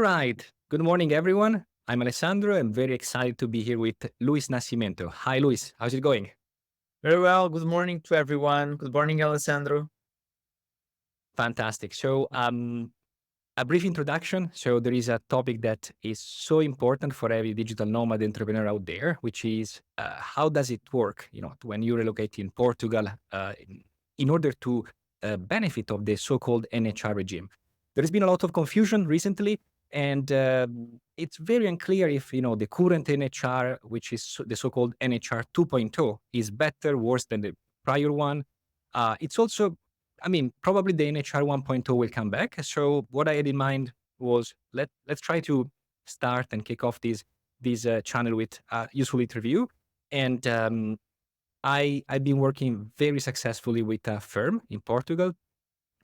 All right. Good morning, everyone. I'm Alessandro. I'm very excited to be here with Luis Nascimento. Hi, Luis. How's it going? Very well. Good morning to everyone. Good morning, Alessandro. Fantastic. A brief introduction. So, there is a topic that is so important for every digital nomad entrepreneur out there, which is how does it work? When you relocate in Portugal, in order to benefit of the so-called NHR regime. There has been a lot of confusion recently, and it's very unclear if the current NHR, which is the so-called NHR 2.0, is better, worse than the prior one. It's also, probably the NHR 1.0 will come back. So what I had in mind was let's try to start and kick off this channel with a useful interview. And I've been working very successfully with a firm in Portugal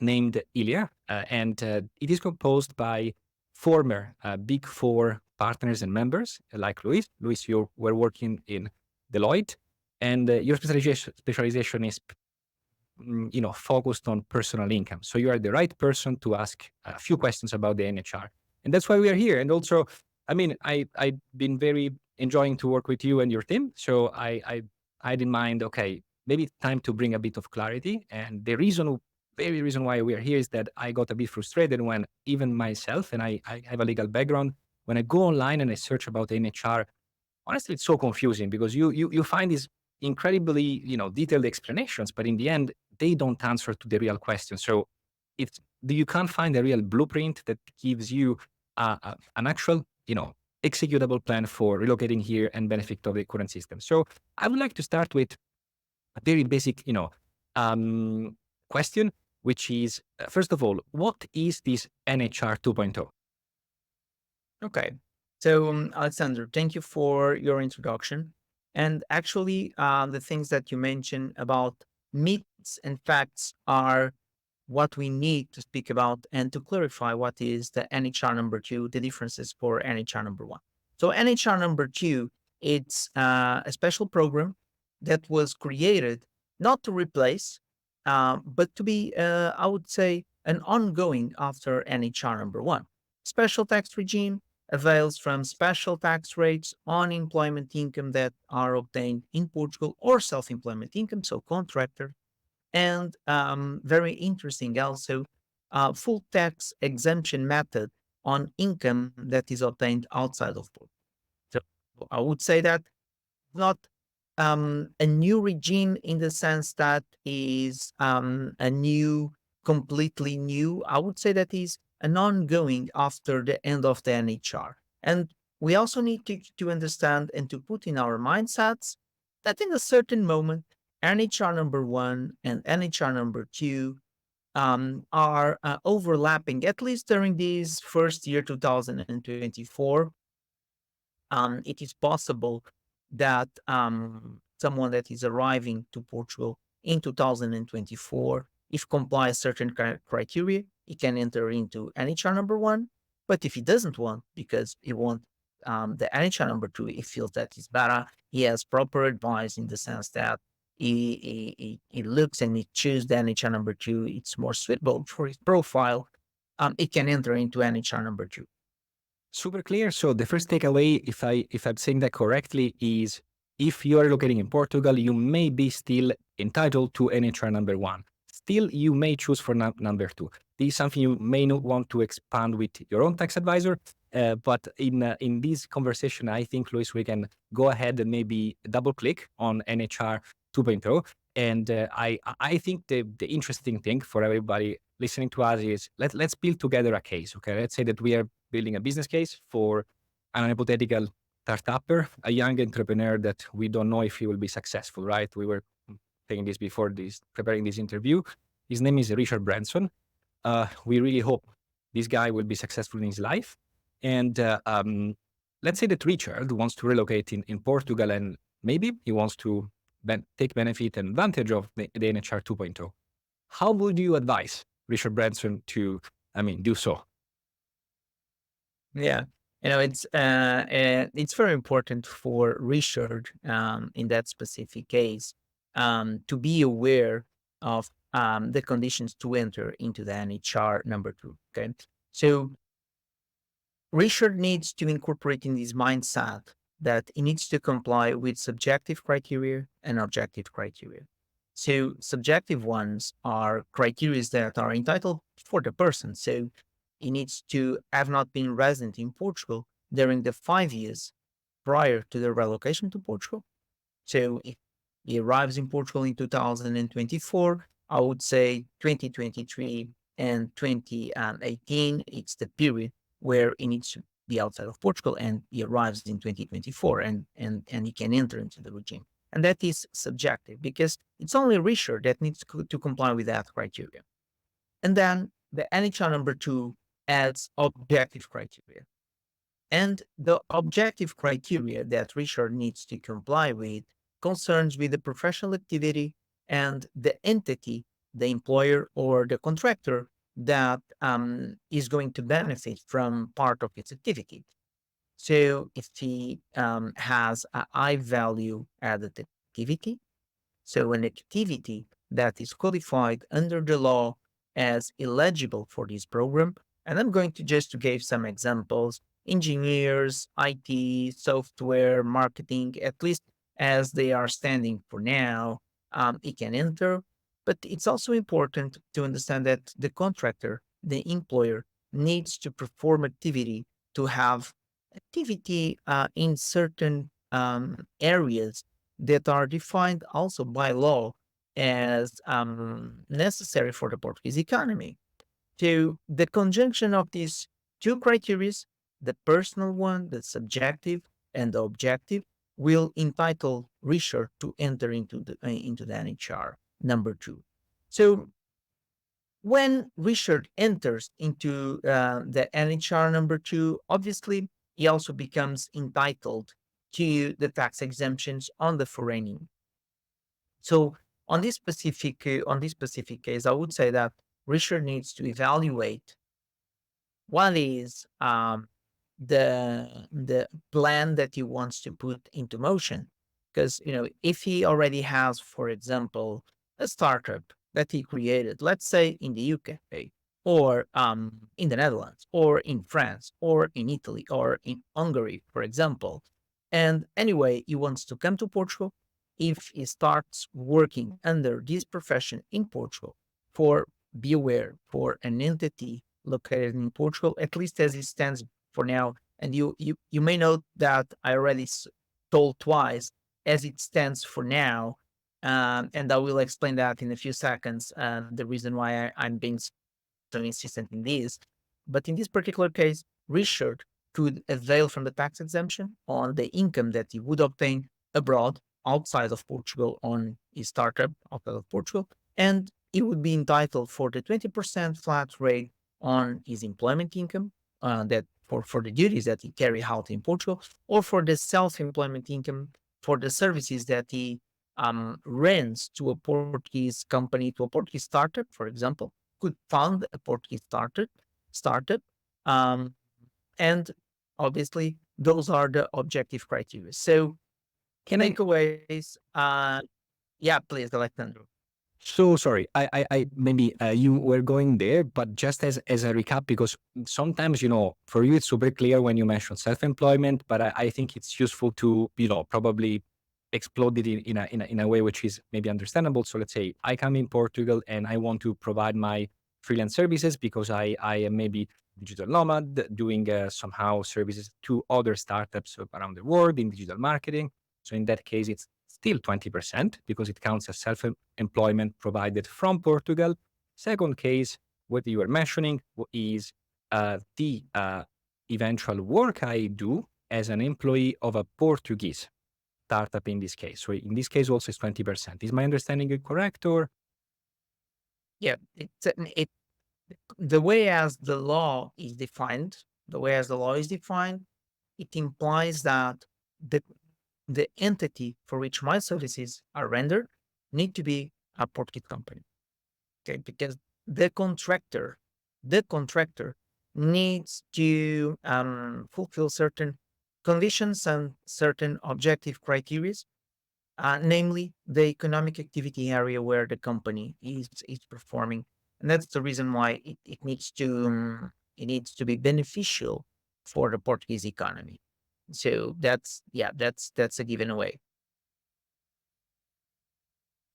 named Ilia, and it is composed by former Big Four partners and members like Luis. Luis, you were working in Deloitte, and your specialization is focused on personal income. So you are the right person to ask a few questions about the NHR, and that's why we are here. And also, I've been very enjoying to work with you and your team. So I had in mind, okay, maybe it's time to bring a bit of clarity. And the very reason why we are here is that I got a bit frustrated when even myself, and I have a legal background, when I go online and I search about NHR, honestly, it's so confusing because you find these incredibly detailed explanations, but in the end, they don't answer to the real question. So it's you can't find a real blueprint that gives you an actual executable plan for relocating here and benefit of the current system. So I would like to start with a very basic question, which is first of all, what is this NHR 2.0? Okay. So, Alessandro, thank you for your introduction. And actually, the things that you mentioned about myths and facts are what we need to speak about and to clarify what is the NHR number two, the differences for NHR number one. So, NHR number two, it's a special program that was created not to replace, but to be, I would say, an ongoing after NHR number one. Special tax regime avails from special tax rates on employment income that are obtained in Portugal or self employment income, so contractor. And very interesting also, full tax exemption method on income that is obtained outside of Portugal. So I would say that not a new regime in the sense that is a new, completely new. I would say that is an ongoing after the end of the NHR. And we also need to understand and to put in our mindsets that in a certain moment, NHR number one and NHR number two are overlapping, at least during this first year, 2024. It is possible that someone that is arriving to Portugal in 2024, if complies certain criteria, he can enter into NHR number one. But if he doesn't want, because he wants the NHR number two, he feels that he's better. He has proper advice in the sense that he looks and he chooses the NHR number two. It's more suitable for his profile. It can enter into NHR number two. Super clear. So the first takeaway, if I'm saying that correctly, is if you are locating in Portugal, you may be still entitled to NHR number one. Still, you may choose for number two. This is something you may not want to expand with your own tax advisor. But in this conversation, I think, Luis, we can go ahead and maybe double click on NHR 2.0. And I think the interesting thing for everybody listening to us is let's build together a case. Okay, let's say that we are building a business case for an hypothetical startupper, a young entrepreneur that we don't know if he will be successful, right? We were saying this before preparing this interview. His name is Richard Branson. We really hope this guy will be successful in his life. And let's say that Richard wants to relocate in Portugal and maybe he wants to take benefit and advantage of the NHR 2.0. How would you advise Richard Branson to, do so? Yeah, it's very important for Richard in that specific case to be aware of the conditions to enter into the NHR number two. Okay, so Richard needs to incorporate in this mindset that he needs to comply with subjective criteria and objective criteria. So subjective ones are criteria that are entitled for the person. So he needs to have not been resident in Portugal during the 5 years prior to the relocation to Portugal. So if he arrives in Portugal in 2024, I would say 2023 and 2018, it's the period where he needs to be outside of Portugal, and he arrives in 2024 and he can enter into the regime. And that is subjective because it's only Richard that needs to comply with that criteria. And then the NHR number two adds objective criteria. And the objective criteria that Richard needs to comply with concerns with the professional activity and the entity, the employer or the contractor that is going to benefit from part of its activity. So if he has a high value added activity, so an activity that is qualified under the law as eligible for this program, and I'm going to just to give some examples, engineers, IT, software, marketing, at least as they are standing for now, it can enter. But it's also important to understand that the contractor, the employer, needs to perform activity to have activity in certain areas that are defined also by law as necessary for the Portuguese economy. So the conjunction of these two criteria, the personal one, the subjective, and the objective, will entitle Richard to enter into the NHR number two. So when Richard enters into the NHR number two, obviously he also becomes entitled to the tax exemptions on the foreign. So on this specific case, I would say that Richard needs to evaluate what is the plan that he wants to put into motion. Because if he already has, for example, a startup that he created, let's say in the UK, or in the Netherlands, or in France, or in Italy, or in Hungary, for example, and anyway he wants to come to Portugal, if he starts working under this profession in Portugal, for be aware, for an entity located in Portugal, at least as it stands for now. And you may note that I already told twice as it stands for now, and I will explain that in a few seconds. The reason why I'm being so insistent in this, but in this particular case, Richard could avail from the tax exemption on the income that he would obtain abroad, outside of Portugal, on his startup outside of Portugal, and he would be entitled for the 20% flat rate on his employment income, that for the duties that he carry out in Portugal, or for the self-employment income for the services that he rents to a Portuguese company, to a Portuguese startup, for example, could found a Portuguese startup, um, and obviously those are the objective criteria. So Can I takeaways, yeah, please, Alexandro. So sorry, I maybe you were going there, but just as a recap, because sometimes for you it's super clear when you mention self-employment, but I think it's useful to probably explode it in a way which is maybe understandable. So let's say I come in Portugal and I want to provide my freelance services because I am maybe digital nomad doing somehow services to other startups around the world in digital marketing. So in that case, it's still 20% because it counts as self-employment provided from Portugal. Second case, what you were mentioning is the eventual work I do as an employee of a Portuguese startup in this case. So in this case also it's 20%. Is my understanding correct or? Yeah, the way as the law is defined, it implies that the the entity for which my services are rendered need to be a Portuguese company. Okay, because the contractor, the contractor needs to fulfill certain conditions and certain objective criteria, namely the economic activity area where the company is performing, and that's the reason why it needs to be beneficial for the Portuguese economy. So that's a given away.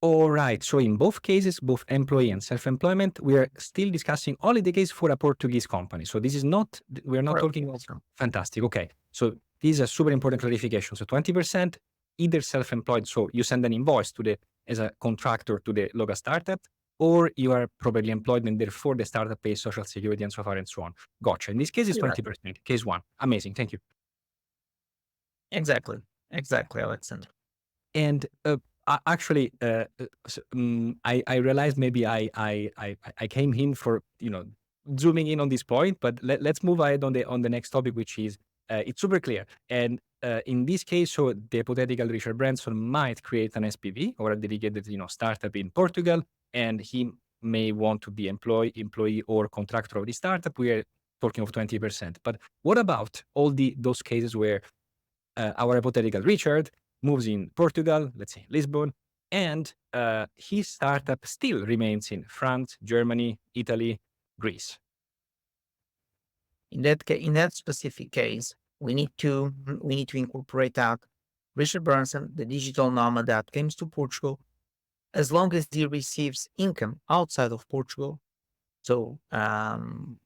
All right. So in both cases, both employee and self-employment, we are still discussing only the case for a Portuguese company. So this is not, we are not Correct. talking about, fantastic. Okay. So this is a super important clarification. So 20% either self-employed. So you send an invoice to the, as a contractor to the local startup, or you are probably employed and therefore the startup pays social security and so far and so on. Gotcha. In this case, it's You're right. 20%. Case one. Amazing. Thank you. Exactly, Alexander. And actually, I realized maybe I came in for zooming in on this point, but let's move ahead on the next topic, which is it's super clear. And in this case, so the hypothetical Richard Branson might create an SPV or a dedicated startup in Portugal, and he may want to be employee or contractor of the startup. We are talking of 20%. But what about all those cases where our hypothetical Richard moves in Portugal, let's say Lisbon, and his startup still remains in France, Germany, Italy, Greece? In that specific case, we need to incorporate that Richard Branson, the digital nomad that comes to Portugal, as long as he receives income outside of Portugal. So doesn't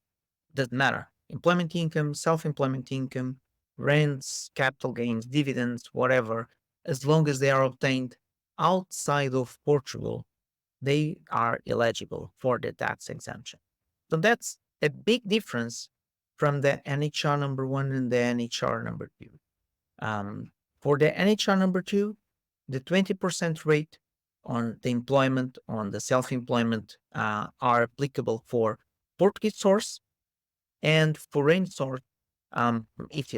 matter. Employment income, self-employment income, rents, capital gains, dividends, whatever, as long as they are obtained outside of Portugal, they are eligible for the tax exemption. So that's a big difference from the NHR number 1 and the NHR number 2. For the NHR number 2, the 20% rate on the employment, on the self-employment are applicable for Portuguese source, and foreign source, if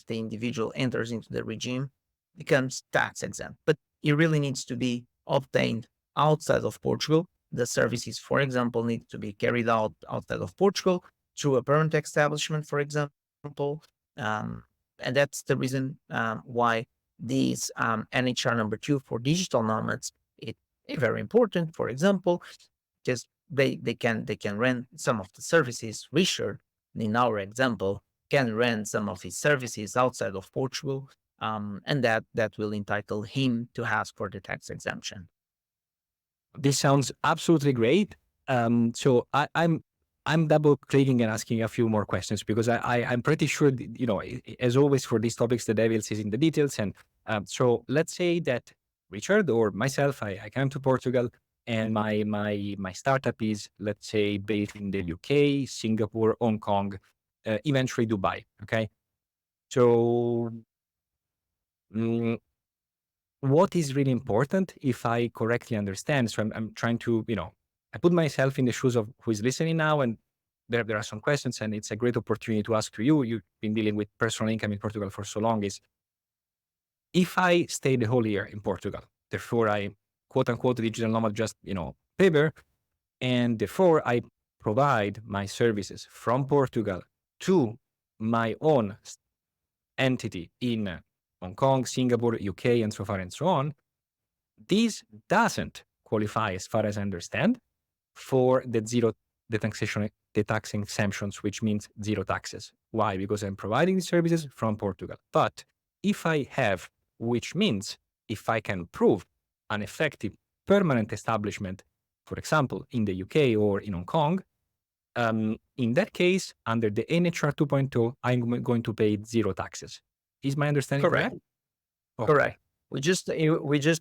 the individual enters into the regime, becomes tax exempt. But it really needs to be obtained outside of Portugal. The services, for example, need to be carried out outside of Portugal through a permanent establishment, for example. And that's the reason why these NHR number 2 for digital nomads is very important. For example, just they can rent some of the services. Richard, in our example, can rent some of his services outside of Portugal, and that will entitle him to ask for the tax exemption. This sounds absolutely great. So I'm double clicking and asking a few more questions because I'm pretty sure as always for these topics the devil is in the details. And so let's say that Richard or myself, I came to Portugal and my startup is, let's say, based in the UK, Singapore, Hong Kong, eventually Dubai. Okay, so what is really important, if I correctly understand, so I'm trying to, I put myself in the shoes of who is listening now, and there are some questions, and it's a great opportunity to ask to you. You've been dealing with personal income in Portugal for so long. Is if I stay the whole year in Portugal, therefore I quote unquote digital nomad, just paper, and therefore I provide my services from Portugal to my own entity in Hong Kong, Singapore, UK, and so far and so on. This doesn't qualify, as far as I understand, for the tax exemptions, which means zero taxes. Why? Because I'm providing the services from Portugal. But if I have, which means if I can prove an effective permanent establishment, for example, in the UK or in Hong Kong, in that case, under the NHR 2.0, I'm going to pay zero taxes. Is my understanding correct? Okay. Correct. We just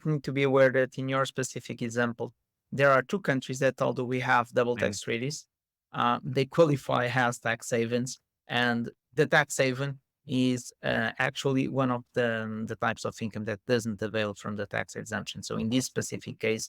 need to be aware that in your specific example, there are two countries that, although we have double tax treaties, they qualify as tax havens, and the tax haven is actually one of the types of income that doesn't avail from the tax exemption. So in this specific case,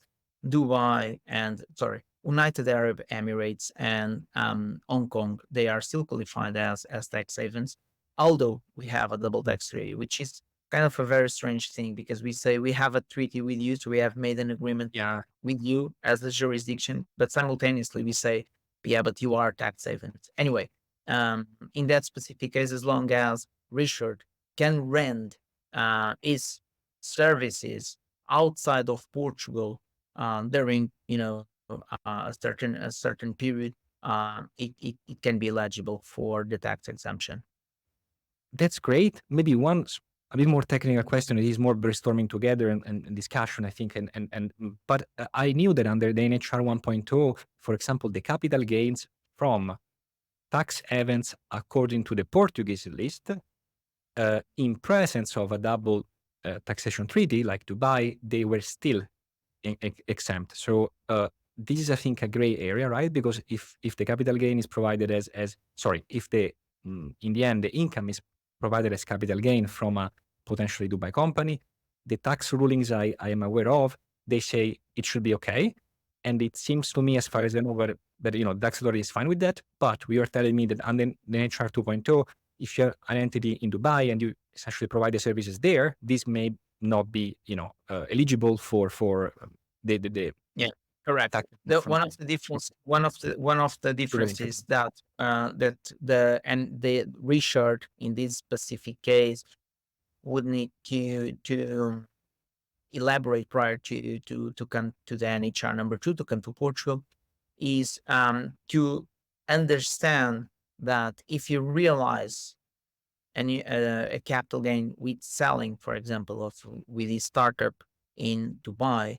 United Arab Emirates and Hong Kong, they are still qualified as tax havens, although we have a double tax treaty, which is kind of a very strange thing, because we say we have a treaty with you, so we have made an agreement with you as a jurisdiction, but simultaneously we say, yeah, but you are tax havens. Anyway, in that specific case, as long as Richard can rent his services outside of Portugal during a certain period, it can be eligible for the tax exemption. That's great. Maybe a bit more technical question. It is more brainstorming together and discussion, I think. But I knew that under the NHR 1.0, for example, the capital gains from tax events according to the Portuguese list, in presence of a double taxation treaty like Dubai, they were still exempt. So this is, I think, a gray area, right? Because if the capital gain is provided if the in the end the income is provided as capital gain from a potentially Dubai company, the tax rulings I am aware of, they say it should be okay. And it seems to me, as far as I know, that the tax authority is fine with that. But we are telling me that under the NHR 2.0, if you're an entity in Dubai and you essentially provide the services there, this may not be eligible for the Yeah, correct. tax from One of the Tourism. differences that the Richard in this specific case would need to elaborate prior to come to the NHR number 2 to come to Portugal is to understand that if you realize a capital gain with selling, for example, with a startup in Dubai,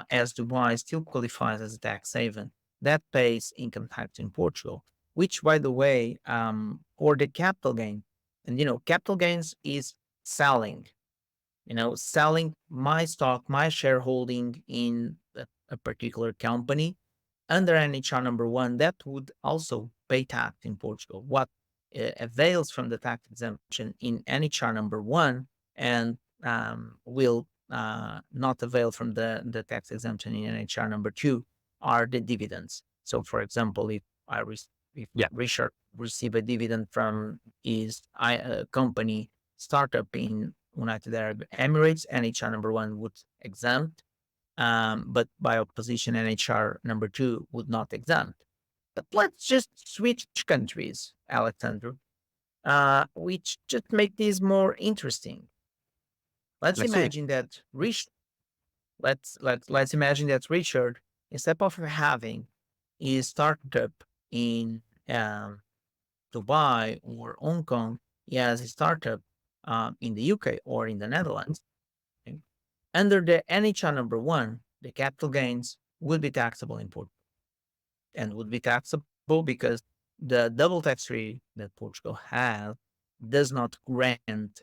as Dubai still qualifies as a tax haven, that pays income tax in Portugal, which, by the way, or the capital gain, and capital gains is selling, selling my stock, my shareholding in a particular company under NHR number 1, that would also pay tax in Portugal. What avails from the tax exemption in NHR number 1 and will not avail from the tax exemption in NHR number 2 are the dividends. So, for example, if Richard receive a dividend from his company startup in United Arab Emirates, NHR number 1 would exempt, but by opposition, NHR number 2 would not exempt. But let's just switch countries, Alexander, which just make this more interesting. Let's Let's do it. imagine that let's imagine that Richard, instead of having a startup in Dubai or Hong Kong, he has a startup in the UK or in the Netherlands. Okay? Under the NHR number 1, the capital gains will be taxable in Portugal, and would be taxable because the double tax rate that Portugal has does not grant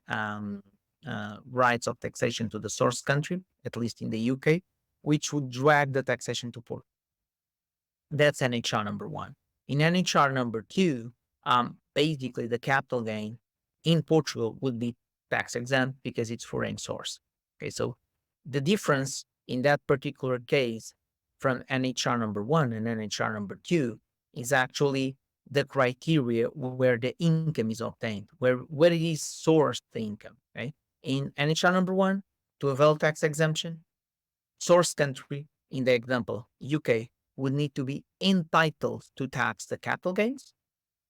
rights of taxation to the source country, at least in the UK, which would drag the taxation to Portugal. That's NHR number 1. In NHR number 2, basically the capital gain in Portugal would be tax exempt because it's foreign source. Okay, so the difference in that particular case from NHR number 1 and NHR number 2 is actually the criteria where the income is obtained, where it is sourced, the income. Okay, in NHR number 1, to avail tax exemption, source country, in the example UK, would need to be entitled to tax the capital gains,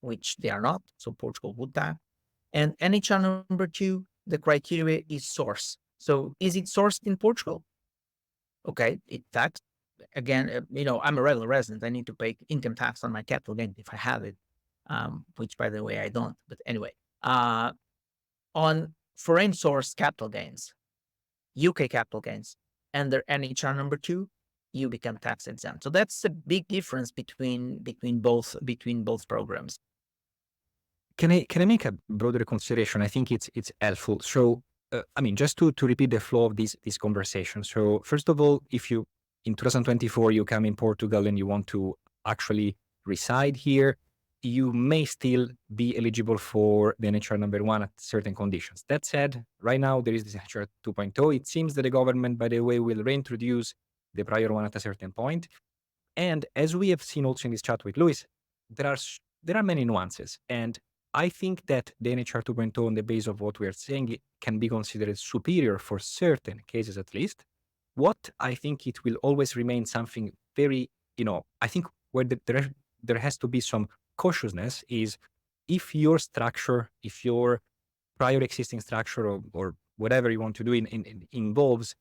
which they are not, so Portugal would tax. And NHR number 2, the criteria is source. So is it sourced in Portugal? Okay, it taxed. Again, I'm a regular resident. I need to pay income tax on my capital gain if I have it, which, by the way, I don't. But anyway, on foreign source capital gains, UK capital gains, under NHR number 2, you become tax exempt. So that's a big difference between both programs. Can I make a broader consideration? I think it's helpful. So, just to repeat the flow of this conversation. So, first of all, if you in 2024 you come in Portugal and you want to actually reside here, you may still be eligible for the NHR number 1 at certain conditions. That said, right now there is this NHR 2.0. It seems that the government, by the way, will reintroduce the prior one at a certain point. And as we have seen also in this chat with Luis, there are many nuances. And I think that the NHR 2.0, on the basis of what we are saying, it can be considered superior for certain cases at least. What I think it will always remain something very, I think where there has to be some cautiousness is if your structure, if your prior existing structure or whatever you want to do involves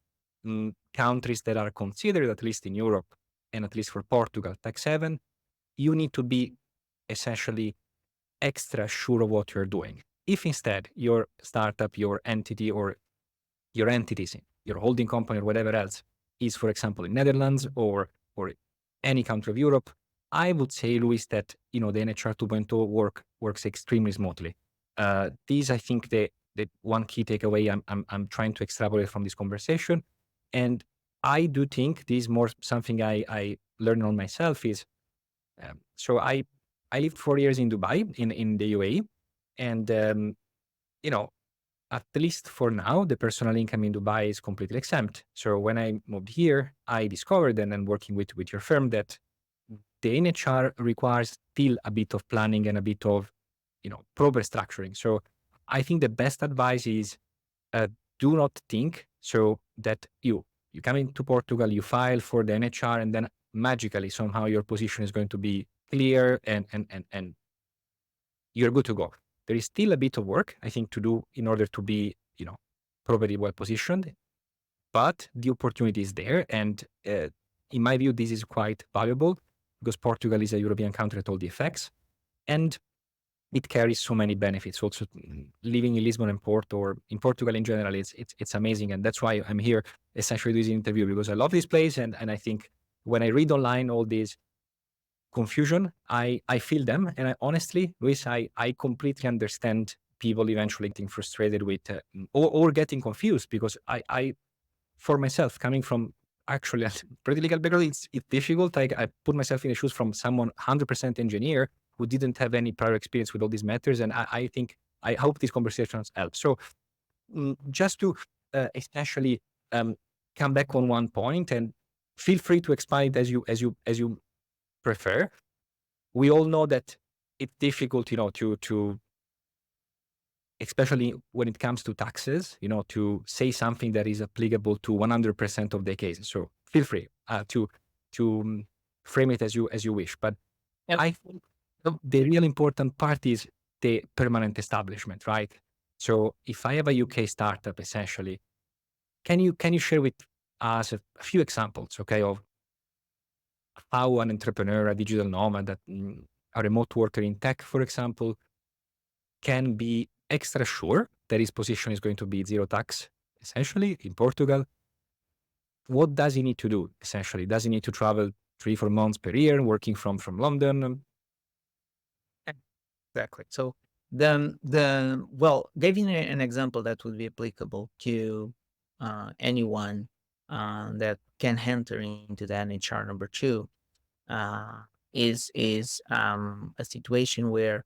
countries that are considered, at least in Europe and at least for Portugal, tax haven, you need to be essentially extra sure of what you're doing. If instead your startup, your entity, or your entities, your holding company or whatever else is, for example, in Netherlands or any country of Europe, I would say, Luis, that the NHR 2.0 works extremely smoothly. These, I think, the one key takeaway I'm trying to extrapolate from this conversation, and I do think this is more something I learned on myself is so I lived 4 years in Dubai in the UAE, and you know at least for now, the personal income in Dubai is completely exempt. So when I moved here, I discovered, and then working with your firm, that the NHR requires still a bit of planning and a bit of, proper structuring. So I think the best advice is uh, do not think so that you come into Portugal, you file for the NHR, and then magically somehow your position is going to be clear and you're good to go. There is still a bit of work, I think, to do in order to be, properly well positioned, but the opportunity is there. And in my view, this is quite valuable because Portugal is a European country at all the effects. And it carries so many benefits. Also, living in Lisbon and Porto, or in Portugal in general, it's amazing. And that's why I'm here essentially doing this interview, because I love this place. And I think when I read online all these confusion, I feel them. And I honestly, Luis, I completely understand people eventually getting frustrated with or getting confused, because I for myself, coming from actually a pretty legal background, it's difficult. I put myself in the shoes from someone 100% engineer who didn't have any prior experience with all these matters. And I think, I hope these conversations help. So just to essentially come back on one point, and feel free to expand as you prefer. We all know that it's difficult, to especially when it comes to taxes, to say something that is applicable to 100% of the cases. So feel free to frame it as you wish. But Yep. I think the real important part is the permanent establishment, right? So if I have a UK startup, essentially, can you share with us a few examples, okay, of how an entrepreneur, a digital nomad, a remote worker in tech, for example, can be extra sure that his position is going to be zero tax, essentially, in Portugal? What does he need to do, essentially? Does he need to travel 3-4 months per year, working from London? Exactly. So well, giving an example that would be applicable to anyone that can enter into the NHR number two uh, is a situation where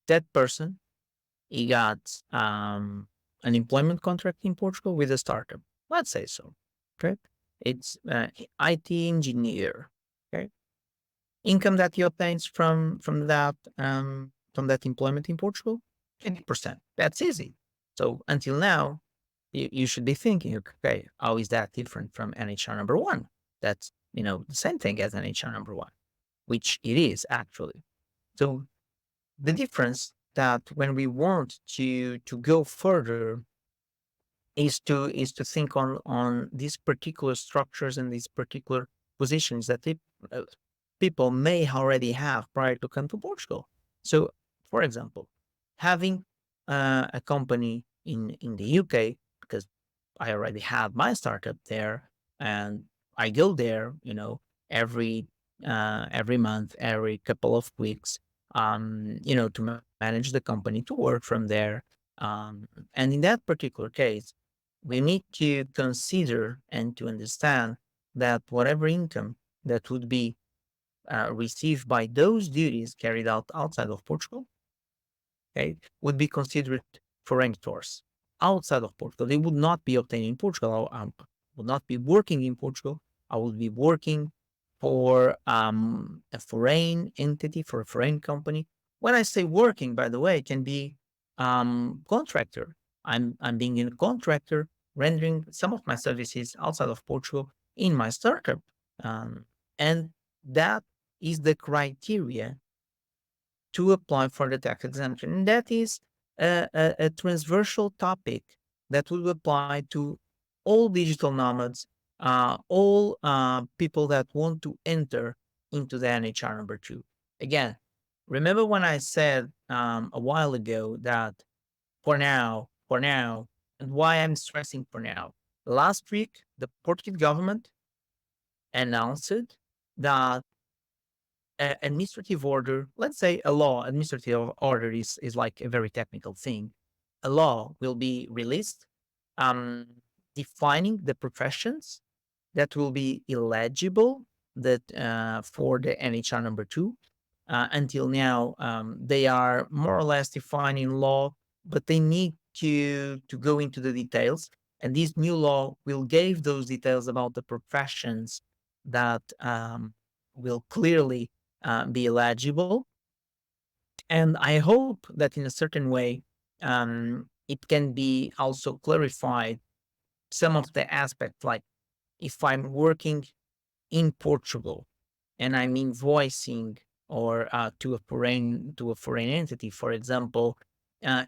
that person, he got an employment contract in Portugal with a startup. Let's say so. Okay, it's IT engineer. Okay, income that he obtains from that employment in Portugal, 20%. That's easy. So until now, you should be thinking, okay, how is that different from NHR number one? That's the same thing as NHR number one, which it is actually. So the difference that when we want to go further is to think on these particular structures and these particular positions that uh, people may already have prior to come to Portugal. So, for example, having a company in the UK, because I already have my startup there, and I go there, every month, every couple of weeks, to manage the company, to work from there. And in that particular case, we need to consider and to understand that whatever income that would be received by those duties carried out outside of Portugal, okay, would be considered foreign source outside of Portugal. They would not be obtained in Portugal. I would not be working in Portugal. I would be working for a foreign entity, for a foreign company. When I say working, by the way, it can be contractor. I'm being a contractor, rendering some of my services outside of Portugal in my startup, and that is the criteria to apply for the tax exemption. And that is a transversal topic that will apply to all digital nomads, all people that want to enter into the NHR number two. Again, remember when I said a while ago that for now, and why I'm stressing for now. Last week, the Portuguese government announced that an administrative order, let's say a law, administrative order is like a very technical thing. A law will be released um, defining the professions that will be eligible that for the NHR number two. Until now, they are more or less defined in law, but they need to go into the details. And this new law will give those details about the professions that will clearly be eligible. And I hope that in a certain way, it can be also clarified some of the aspects, like if I'm working in Portugal and I'm invoicing or to a foreign entity, for example,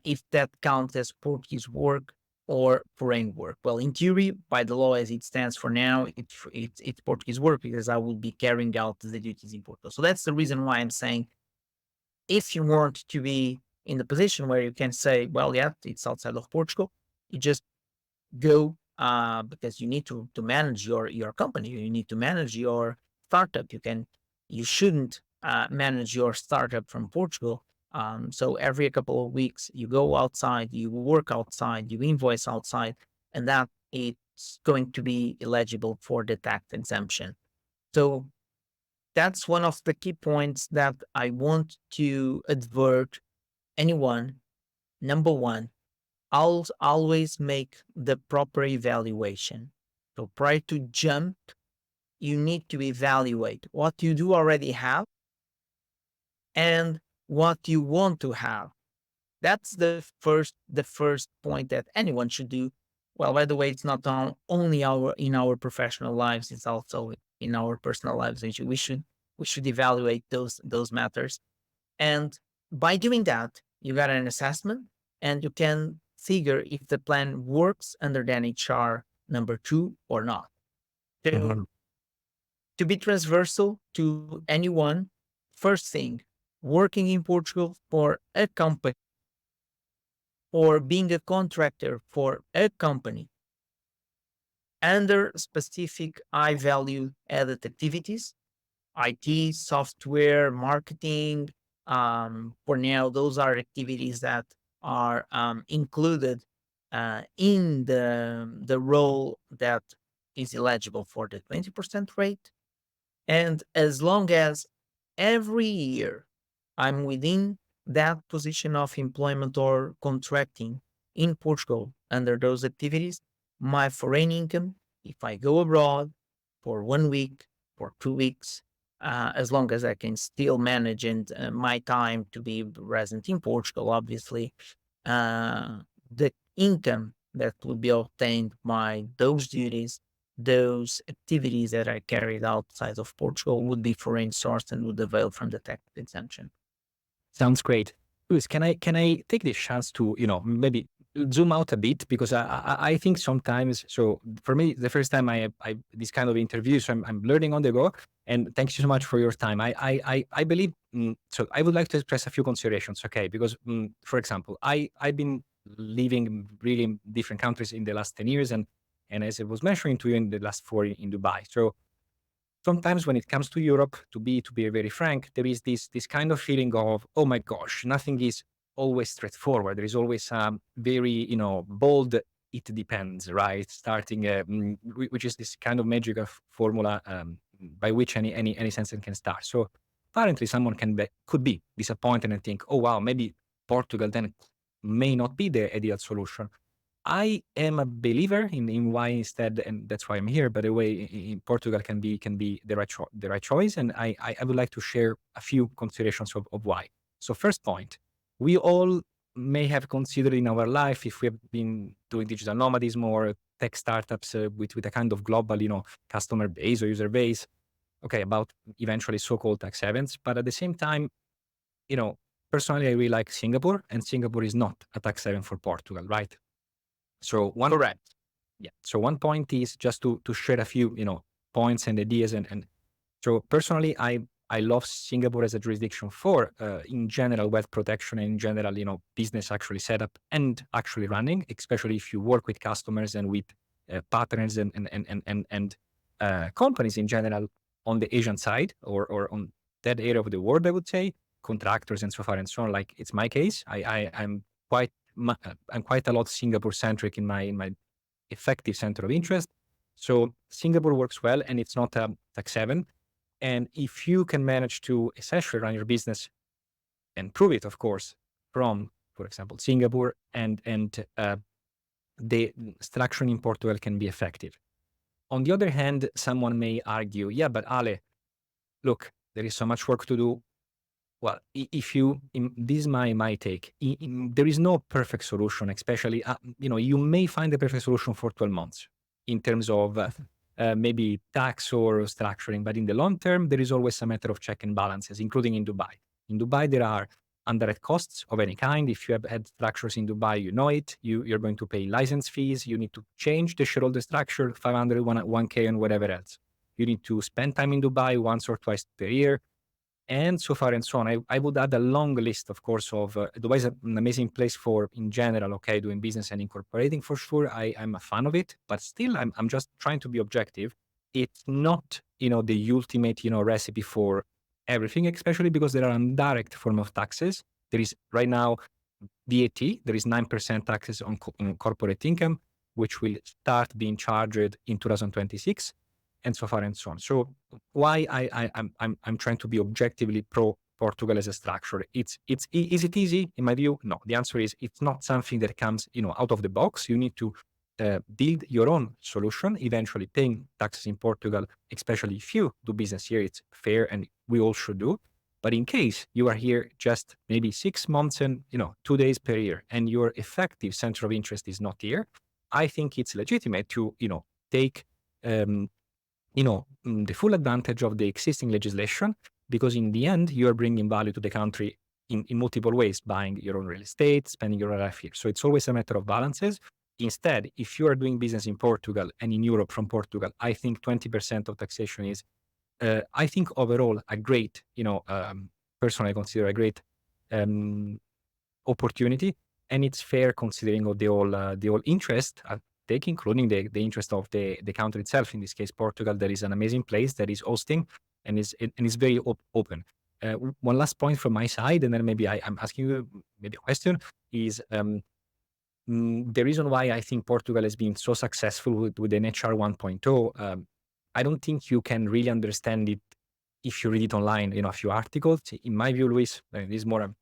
if that counts as Portuguese work or foreign work. Well, in theory, by the law as it stands for now, it's Portuguese work because I will be carrying out the duties in Portugal. So that's the reason why I'm saying if you want to be in the position where you can say, well, yeah, it's outside of Portugal, you just go because you need to manage your company. You need to manage your startup. You shouldn't manage your startup from Portugal. So every couple of weeks, you go outside, you work outside, you invoice outside, and that it's going to be eligible for the tax exemption. So that's one of the key points that I want to advert anyone. Number one, always make the proper evaluation. So prior to jump, you need to evaluate what you do already have and what you want to have. That's the first point that anyone should do. Well, by the way, it's not only our in our professional lives; it's also in our personal lives. We should evaluate those matters. And by doing that, you got an assessment and you can figure if the plan works under the NHR number two or not. So, Mhm. to be transversal to anyone, first thing, working in Portugal for a company or being a contractor for a company under specific high value added activities, IT, software, marketing. For now, those are activities that are included in the role that is eligible for the 20% rate. And as long as every year I'm within that position of employment or contracting in Portugal under those activities, my foreign income, if I go abroad for 1 week, for 2 weeks, as long as I can still manage and my time to be resident in Portugal, obviously, the income that would be obtained by those duties, those activities that I carried outside of Portugal would be foreign sourced and would avail from the tax exemption. Sounds great. Luis, can I take this chance to, maybe zoom out a bit because I think sometimes, so for me the first time I this kind of interview, so I'm learning on the go, and thank you so much for your time. I believe, so I would like to express a few considerations, okay? Because for example, I've been living really in different countries in the last 10 years, and as I was mentioning to you, in the last 4 in Dubai. So sometimes when it comes to Europe, to be very frank, there is this kind of feeling of, oh my gosh, nothing is always straightforward. There is always very, bold. It depends, right? Starting, which is this kind of magical formula by which any sentence can start. So apparently, someone could be disappointed and think, oh wow, maybe Portugal then may not be the ideal solution. I am a believer in why instead, and that's why I'm here. By the way, in Portugal can be the right choice, and I would like to share a few considerations of why. So first point, we all may have considered in our life if we have been doing digital nomadism or tech startups with a kind of global, customer base or user base. Okay, about eventually so-called tax havens, but at the same time, you know, personally, I really like Singapore, and Singapore is not a tax haven for Portugal, right? So one Correct. Yeah. So one point is just to share a few, points and ideas. And so personally, I love Singapore as a jurisdiction for, in general, wealth protection and in general, business actually set up and actually running, especially if you work with customers and with partners and companies in general on the Asian side or on that area of the world, I would say, contractors and so far and so on. Like it's my case. I'm quite a lot Singapore centric in my effective center of interest. So Singapore works well, and it's not a tax haven. And if you can manage to essentially run your business and prove it, of course, from, for example, Singapore, and the structuring in Portugal can be effective. On the other hand, someone may argue, yeah, but Ale, look, there is so much work to do. Well, if you, this is my take. There is no perfect solution, especially, you may find the perfect solution for 12 months in terms of maybe tax or structuring, but in the long term, there is always a matter of check and balances, including in Dubai. In Dubai, there are indirect costs of any kind. If you have had structures in Dubai, you know it. You're going to pay license fees. You need to change the shareholder structure, 500, 1K, and whatever else. You need to spend time in Dubai once or twice per year, and so far and so on. I would add a long list, of course, of Dubai is an amazing place for, in general, doing business and incorporating for sure. I'm a fan of it, but still, I'm just trying to be objective. It's not, the ultimate, recipe for everything, especially because there are indirect form of taxes. There is right now VAT. There is 9% taxes on corporate income, which will start being charged in 2026. And so far and so on. So why I'm trying to be objectively pro Portugal as a structure? Is it easy? In my view, no. The answer is it's not something that comes out of the box. You need to build your own solution. Eventually, paying taxes in Portugal, especially if you do business here, it's fair, and we all should do. But in case you are here just maybe 6 months and 2 days per year, and your effective center of interest is not here, I think it's legitimate to take the full advantage of the existing legislation, because in the end, you are bringing value to the country in multiple ways, buying your own real estate, spending your life here. So it's always a matter of balances. Instead, if you are doing business in Portugal and in Europe from Portugal, I think 20% of taxation is, I think overall, a great, personally I consider a great opportunity. And it's fair considering of the whole interest take, including the interest of the country itself. In this case, Portugal, that is an amazing place that is hosting and is very open. One last point from my side, and then maybe I'm asking you maybe a question, is the reason why I think Portugal has been so successful with NHR 1.0. I don't think you can really understand it if you read it online, a few articles. In my view, Luis, this is more a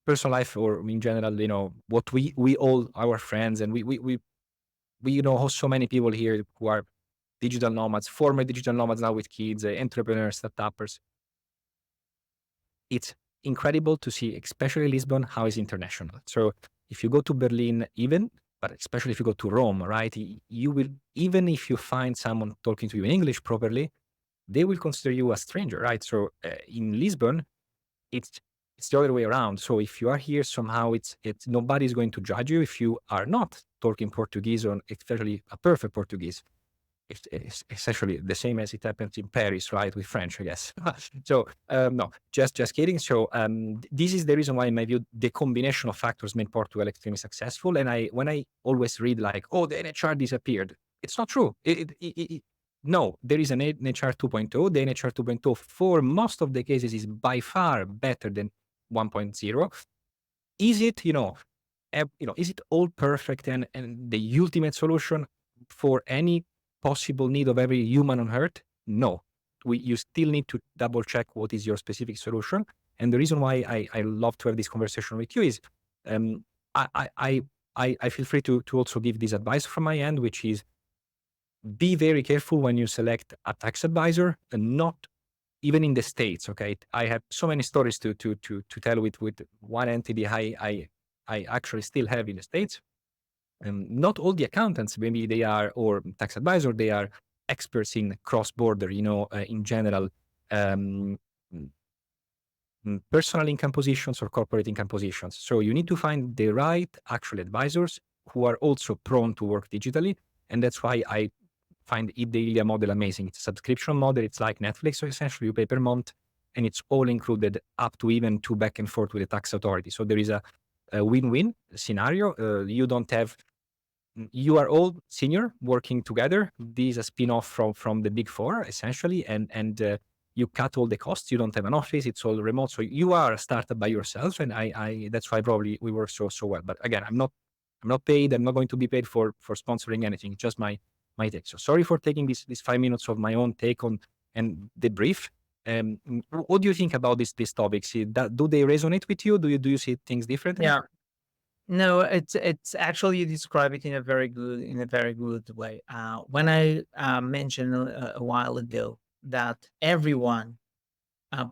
personal life, or in general, what we all, our friends, and we know so many people here who are digital nomads, former digital nomads now with kids, entrepreneurs, startuppers. It's incredible to see, especially Lisbon, how it's international. So if you go to Berlin even, but especially if you go to Rome, right, you will, even if you find someone talking to you in English properly, they will consider you a stranger, right? So in Lisbon, it's the other way around. So if you are here, somehow it's nobody's going to judge you if you are not talking Portuguese, or especially a perfect Portuguese. It's essentially the same as it happens in Paris, right, with French, I guess. So no, just kidding. So this is the reason why, in my view, the combination of factors made Portugal extremely successful. And when I always read like, oh, the NHR disappeared, it's not true. No, there is an NHR 2.0. The NHR 2.0 for most of the cases is by far better than 1.0. Is it, is it all perfect and the ultimate solution for any possible need of every human on earth? No. You still need to double check what is your specific solution. And the reason why I love to have this conversation with you is I feel free to also give this advice from my end, which is be very careful when you select a tax advisor, and not even in the States. Okay, I have so many stories to tell with one entity I actually still have in the States. Not all the accountants, maybe they are, or tax advisor, they are experts in cross-border, in general, personal income positions or corporate income positions. So you need to find the right actual advisors who are also prone to work digitally. And that's why I find the Ilia model amazing. It's a subscription model. It's like Netflix. So essentially you pay per month and it's all included up to even to back and forth with the tax authority. So there is a win-win scenario. You are all senior working together. This is a spin-off from the Big Four, essentially, and you cut all the costs. You don't have an office. It's all remote. So you are a startup by yourself, and I that's why probably we work so well. But again, I'm not paid. I'm not going to be paid for sponsoring anything. Just my take. So sorry for taking these 5 minutes of my own take on and the brief. What do you think about these topics? Do they resonate with you? Do you see things differently? Yeah. No, it's actually you describe it in a very good way. When I mentioned a while ago that everyone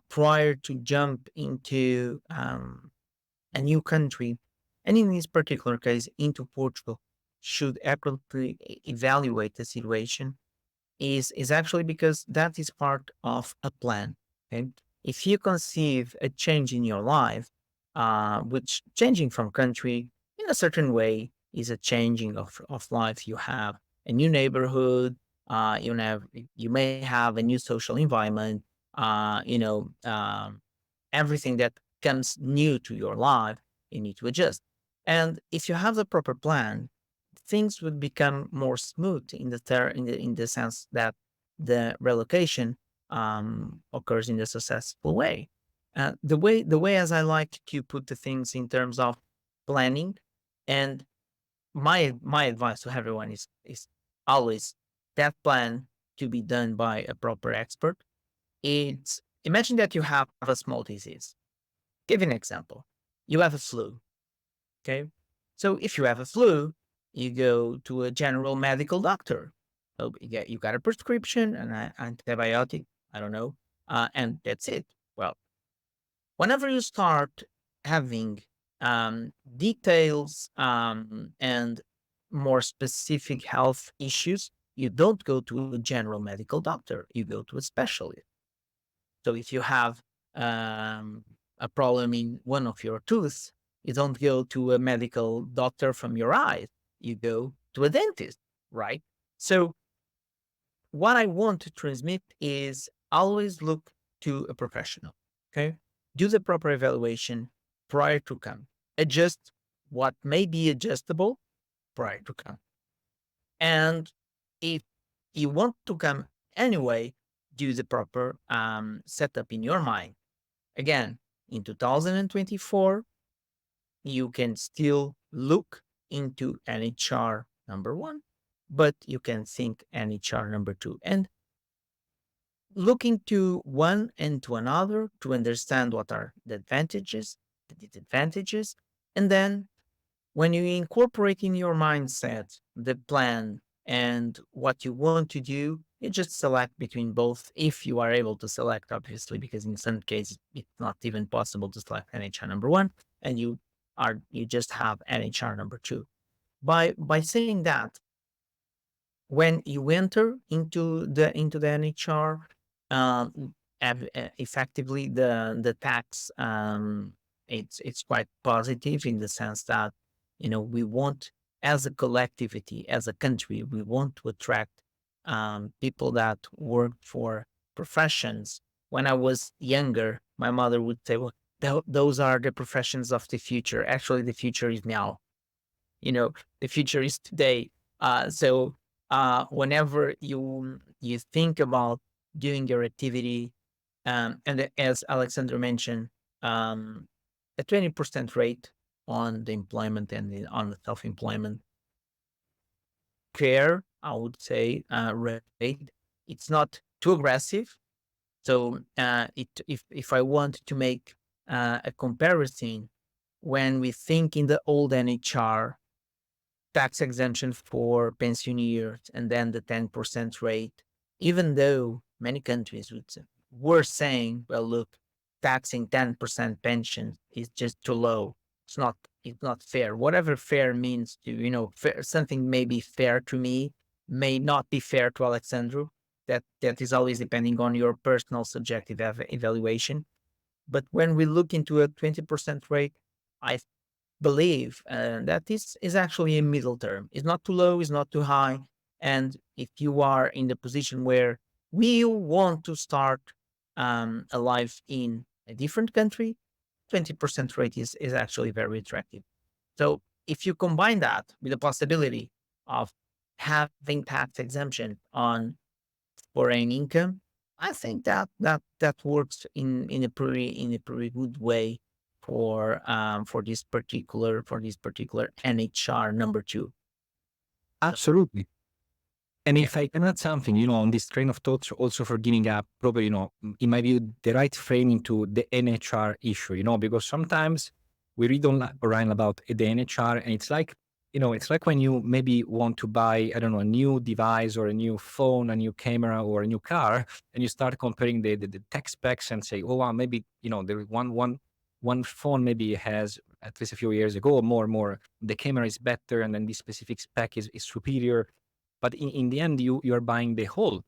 prior to jump into a new country, and in this particular case into Portugal, should accurately evaluate the situation is actually because that is part of a plan. Okay, if you conceive a change in your life, which changing from country in a certain way is a changing of life. You have a new neighborhood. You may have a new social environment. Everything that comes new to your life, you need to adjust. And if you have the proper plan, things would become more smooth in the sense that the relocation occurs in a successful way. The way as I like to put the things in terms of planning, and my advice to everyone is always that plan to be done by a proper expert. It's imagine that you have a small disease. Give you an example. You have a flu. Okay. So if you have a flu, you go to a general medical doctor. So you got a prescription, an antibiotic, I don't know, and that's it. Well, whenever you start having details and more specific health issues, you don't go to a general medical doctor, you go to a specialist. So if you have a problem in one of your teeth, you don't go to a medical doctor from your eyes, you go to a dentist, right? So what I want to transmit is always look to a professional. Okay. Do the proper evaluation prior to come. Adjust what may be adjustable prior to come. And if you want to come anyway, do the proper setup in your mind. Again, in 2024, you can still look into NHR number one, but you can think NHR number two. And looking to one and to another to understand what are the advantages, the disadvantages, and then when you incorporate in your mindset the plan and what you want to do, you just select between both if you are able to select, obviously, because in some cases it's not even possible to select NHR number one, and you just have NHR number two. By saying that, when you enter into the NHR, effectively the tax it's quite positive in the sense that we want, as a collectivity, as a country, we want to attract people that work for professions. When I was younger, my mother would say, "Well, those are the professions of the future." Actually, the future is now. The future is today. So whenever you think about doing your activity, and as Alexander mentioned, a 20% rate on the employment and on the self-employment, fair, I would say, rate. It's not too aggressive. So if I want to make a comparison, when we think in the old NHR, tax exemption for pensioners, and then the 10% rate, even though many countries were saying, well, look, taxing 10% pension is just too low. It's not fair. Whatever fair means to, fair, something may be fair to me, may not be fair to Alexandru. That is always depending on your personal subjective evaluation. But when we look into a 20% rate, I believe that this is actually a middle term. It's not too low, it's not too high. And if you are in the position where we want to start a life in a different country, 20% rate is actually very attractive. So if you combine that with the possibility of having tax exemption on foreign income, I think that works in a pretty good way for this particular NHR number two. So, Absolutely. And yeah. if I can add something, on this train of thoughts, also for giving up, probably, in my view, the right framing to the NHR issue, because sometimes we read online about the NHR, and it's like when you maybe want to buy, I don't know, a new device or a new phone, a new camera or a new car, and you start comparing the tech specs and say, oh, wow, maybe, there is one phone maybe has, at least a few years ago, more, the camera is better, and then this specific spec is superior. But in the end, you are buying the whole,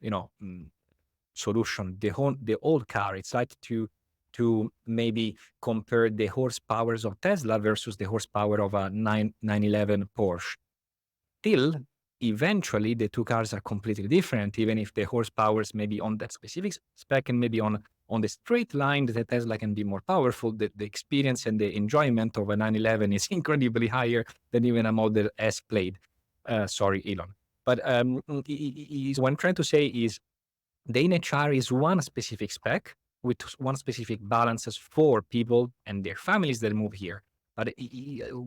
solution, the whole car. It's like to maybe compare the horsepowers of Tesla versus the horsepower of a 911 Porsche. Still, eventually, the two cars are completely different, even if the horsepowers maybe on that specific spec and maybe on the straight line, the Tesla can be more powerful. The experience and the enjoyment of a 911 is incredibly higher than even a Model S Plaid. Sorry, Elon. But what I'm trying to say is the NHR is one specific spec with one specific balances for people and their families that move here. But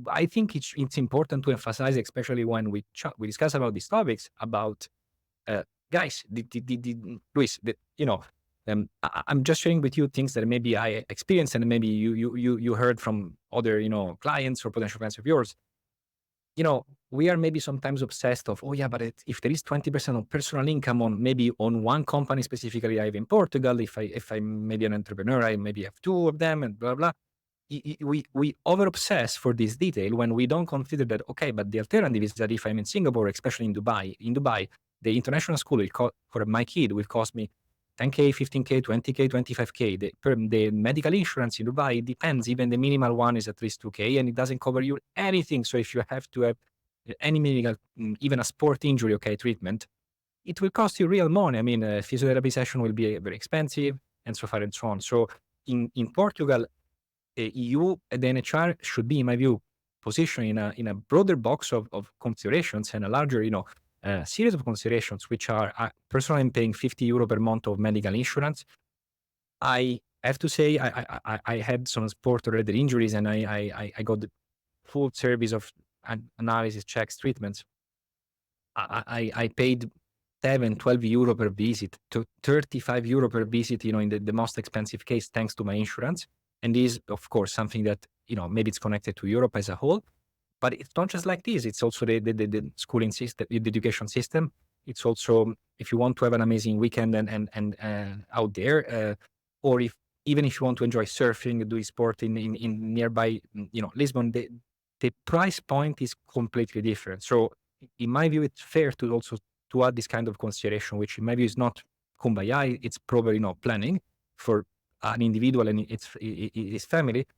I think it's important to emphasize, especially when we discuss about these topics, about guys, Luis, I'm just sharing with you things that maybe I experienced and maybe you heard from other clients or potential clients of yours. We are maybe sometimes obsessed of, oh yeah, but if there is 20% of personal income on maybe on one company specifically I have in Portugal, if I'm maybe an entrepreneur, I maybe have two of them and blah blah. We over obsess for this detail when we don't consider that, okay, but the alternative is that if I'm in Singapore, especially in Dubai, the international school for my kid will cost me 10K, 15K, 20K, 25K. The medical insurance in Dubai depends. Even the minimal one is at least 2K, and it doesn't cover you anything. So if you have to have any medical, even a sport injury, okay, treatment, it will cost you real money. I mean, a physiotherapy session will be very expensive, and so far and so on. So in Portugal, you at the NHR should be, in my view, positioned in a broader box of considerations and a larger, series of considerations, which are personally I'm paying 50 euro per month of medical insurance. I have to say I had some sport-related injuries, and I got the full service of analysis, checks, treatments. I paid 7, 12 euro per visit to 35 euro per visit, in the most expensive case, thanks to my insurance. And this is, of course, something that, maybe it's connected to Europe as a whole, but it's not just like this. It's also the schooling system, the education system. It's also, if you want to have an amazing weekend and out there, or even if you want to enjoy surfing, do sport in nearby, Lisbon, the price point is completely different. So in my view, it's fair to also to add this kind of consideration, which in my view is not kumbaya, it's probably not planning for an individual and his family.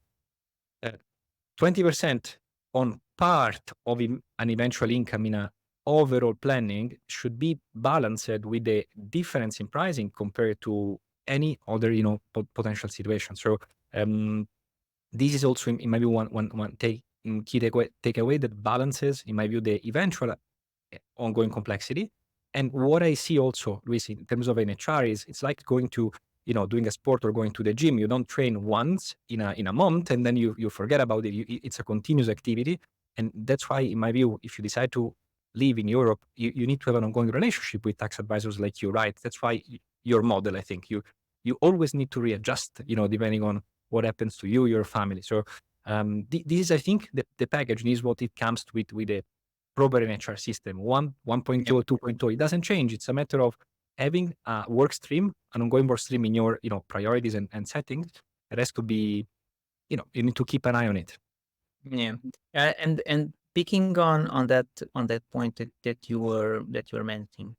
20% on part of an eventual income in a overall planning should be balanced with the difference in pricing compared to any other, potential situation. So this is also, in my view, one key takeaway that balances, in my view, the eventual ongoing complexity. And what I see also, Luis, in terms of NHR is it's like going to, doing a sport or going to the gym. You don't train once in a month and then you forget about it. It's a continuous activity. And that's why, in my view, if you decide to live in Europe, you need to have an ongoing relationship with tax advisors like you, right? That's why your model, I think, you always need to readjust, depending on what happens to you, your family. So this is, I think, the package. This is what it comes with a proper NHR system. 1.2, 2.0, it doesn't change. It's a matter of having a work stream, an ongoing work stream in your, priorities and settings. The rest could be, you need to keep an eye on it. Yeah, and picking on that point that you were mentioning,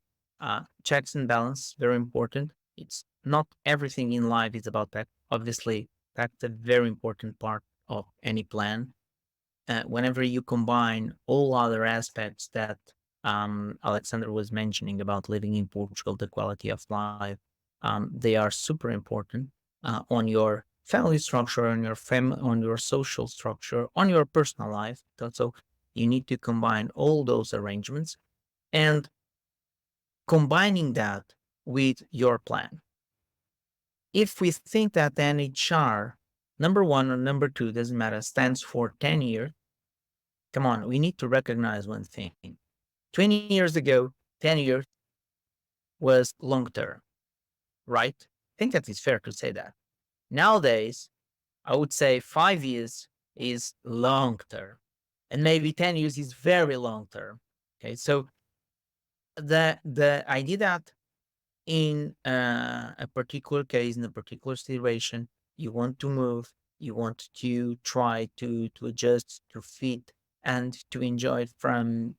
checks and balance very important. It's not everything in life is about that. Obviously, that's a very important part of any plan. Whenever you combine all other aspects that Alexander was mentioning about living in Portugal, the quality of life, They are super important on your family structure, on your social structure, on your personal life. So you need to combine all those arrangements and combining that with your plan. If we think that the NHR, number one or number two, doesn't matter, stands for 10 years, come on, we need to recognize one thing. 20 years ago, 10 years was long term, right? I think that it's fair to say that. Nowadays, I would say 5 years is long term, and maybe 10 years is very long term. Okay, so the idea that in a particular case, in a particular situation, you want to move, you want to try to adjust, to fit, and to enjoy from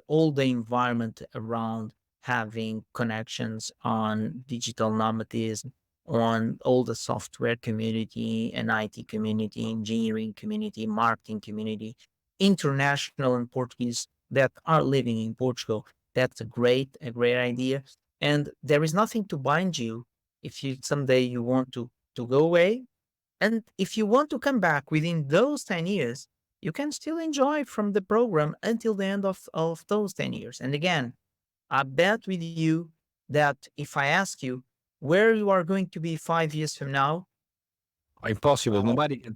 all the environment around, having connections on digital nomadism, on all the software community and IT community, engineering community, marketing community, international and Portuguese that are living in Portugal. That's a great idea, and there is nothing to bind you if you someday you want to go away. And if you want to come back within those 10 years, you can still enjoy from the program until the end of those 10 years. And again, I bet with you that if I ask you where you are going to be 5 years from now, Impossible. Nobody.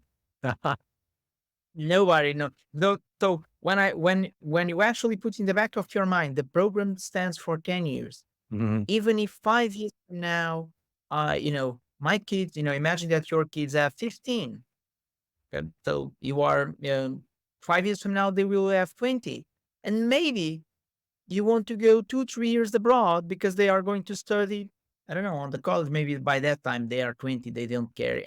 nobody knows. So when you actually put in the back of your mind, the program stands for 10 years. Mhm. Even if 5 years from now, my kids, imagine that your kids have 15. Okay? So you are, 5 years from now, they will have 20. And maybe you want to go 2, 3 years abroad because they are going to study, I don't know, on the college. Maybe by that time they are 20. They don't care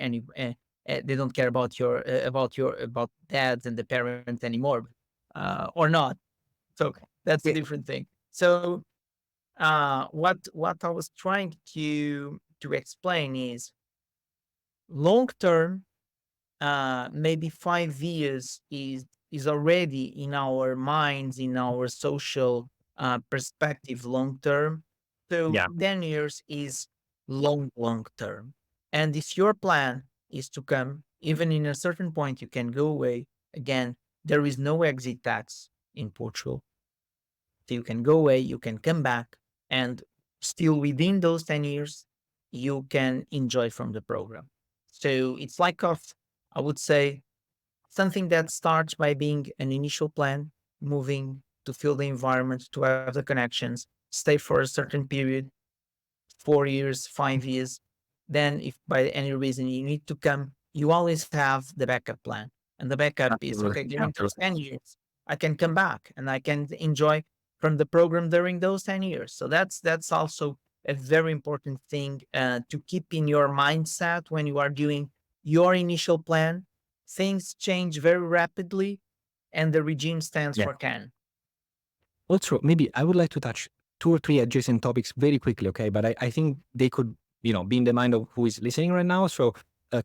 they don't care about about dads and the parents anymore, or not. So that's a Yeah. different thing. So what I was trying to explain is long term, maybe 5 years is already in our minds, in our social perspective, long term. So Yeah. 10 years is long term. And if your plan is to come, even in a certain point, you can go away. Again, there is no exit tax in Portugal. So you can go away, you can come back, and still within those 10 years, you can enjoy from the program. So it's like I would say, something that starts by being an initial plan, moving to feel the environment, to have the connections, stay for a certain period, 4 years, 5 years. Then, if by any reason you need to come, you always have the backup plan. And the backup is Absolutely. okay, during those Absolutely. 10 years, I can come back and I can enjoy from the program during those 10 years. So that's also a very important thing to keep in your mindset when you are doing your initial plan. Things change very rapidly, and the regime stands Yeah. for can. Also, maybe I would like to touch two or three adjacent topics very quickly, okay? But I think they could, be in the mind of who is listening right now. So,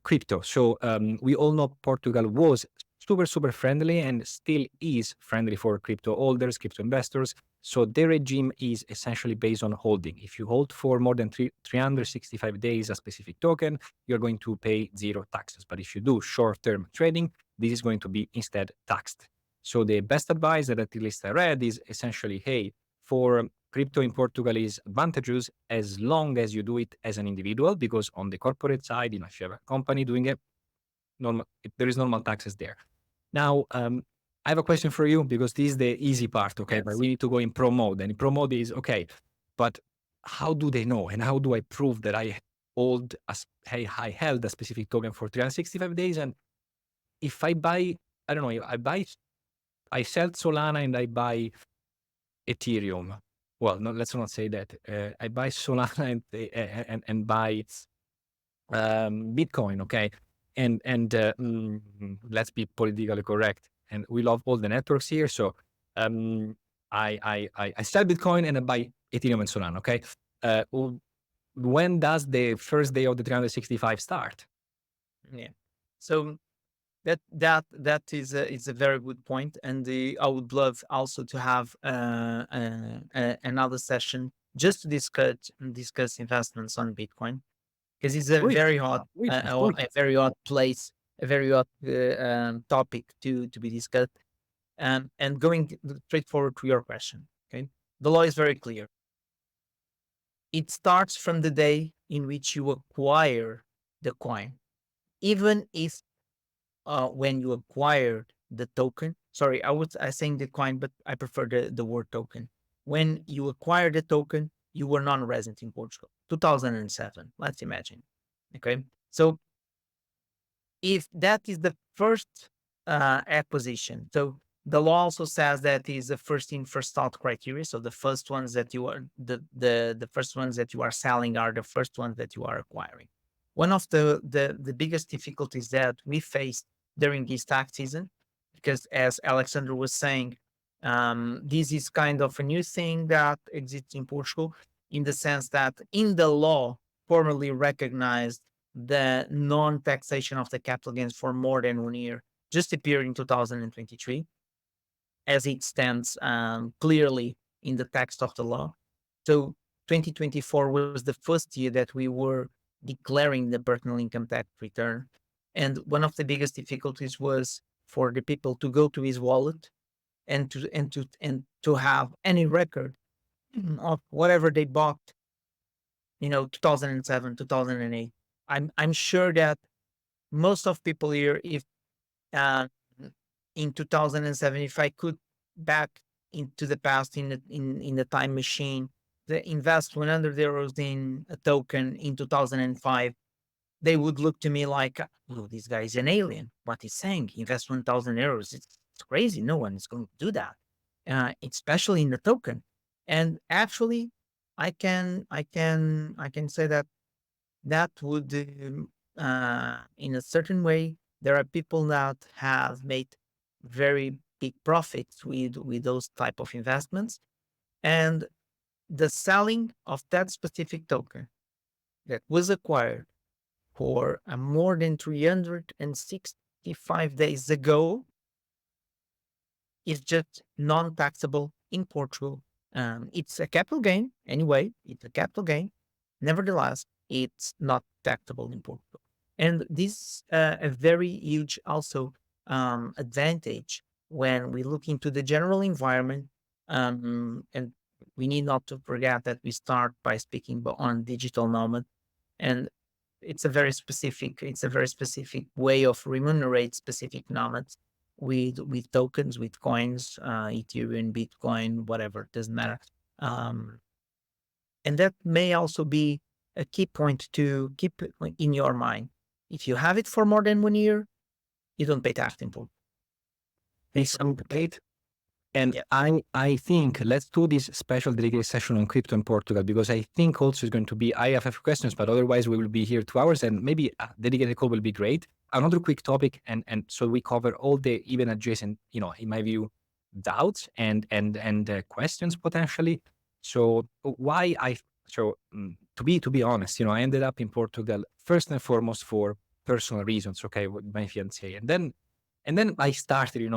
crypto. So, we all know Portugal was super, super friendly and still is friendly for crypto holders, crypto investors. So, their regime is essentially based on holding. If you hold for more than 365 days a specific token, you're going to pay zero taxes. But if you do short term trading, this is going to be instead taxed. So the best advice that at least I read is essentially, hey, for crypto in Portugal is advantageous as long as you do it as an individual, because on the corporate side, if you have a company doing it, there is normal taxes there. Now, I have a question for you because this is the easy part, okay? But Yes. we need to go in pro mode. And in pro mode is, okay, but how do they know? And how do I prove that I held a specific token for 365 days? And if I buy, I don't know, I sell Solana and I buy Ethereum. Well, no, let's not say that. I buy Solana and buy Bitcoin. Okay, and let's be politically correct. And we love all the networks here. So um, I sell Bitcoin and I buy Ethereum and Solana. Okay, when does the first day of the 365 start? Yeah. So That is a very good point, and I would love also to have another session just to discuss investments on Bitcoin, because it's a Great, very hot great, of course. a very hot place, a very hot topic to be discussed. And going straight forward to your question, okay, the law is very clear. It starts from the day in which you acquire the coin, even if when you acquired the token. Sorry, I saying the coin, but I prefer the word token. When you acquired the token, you were non-resident in Portugal. 2007. Let's imagine. Okay, so if that is the first acquisition, so the law also says that is the first in first out criteria. So the first ones that you are the first ones that you are selling are the first ones that you are acquiring. One of the biggest difficulties that we faced during this tax season, because as Alexander was saying, this is kind of a new thing that exists in Portugal, in the sense that in the law formally recognized the non-taxation of the capital gains for more than 1 year just appeared in 2023, as it stands clearly in the text of the law. So 2024 was the first year that we were declaring the personal income tax return. And one of the biggest difficulties was for the people to go to his wallet and to have any record of whatever they bought, 2007, 2008. I'm sure that most of people here, if uh, in 2007, if I could back into the past in the time machine, the invest 100 euros in a token in 2005, they would look to me like, oh, this guy is an alien. What he's saying, invest 1,000 euros. It's crazy. No one is going to do that, especially in the token. And actually, I can say that that would, in a certain way, there are people that have made very big profits with those type of investments, and the selling of that specific token that was acquired for more than 365 days ago is just non-taxable in Portugal. It's a capital gain anyway. It's a capital gain. Nevertheless, it's not taxable in Portugal, and this is a very huge also advantage when we look into the general environment. And we need not to forget that we start by speaking on digital nomad, and it's a very specific way of remunerate specific nomads with tokens, with coins, Ethereum, Bitcoin, whatever, doesn't matter. Um, and that may also be a key point to keep in your mind. If you have it for more than 1 year, you don't pay tax in Portugal. It's great. And Yeah. I think let's do this special dedicated session on crypto in Portugal, because I think also is going to be, I have a few questions, but otherwise we will be here 2 hours, and maybe a dedicated call will be great. Another quick topic, and so we cover all the even adjacent, in my view, doubts and questions potentially. So to be honest, I ended up in Portugal first and foremost for personal reasons, okay, with my fiance, and then I started,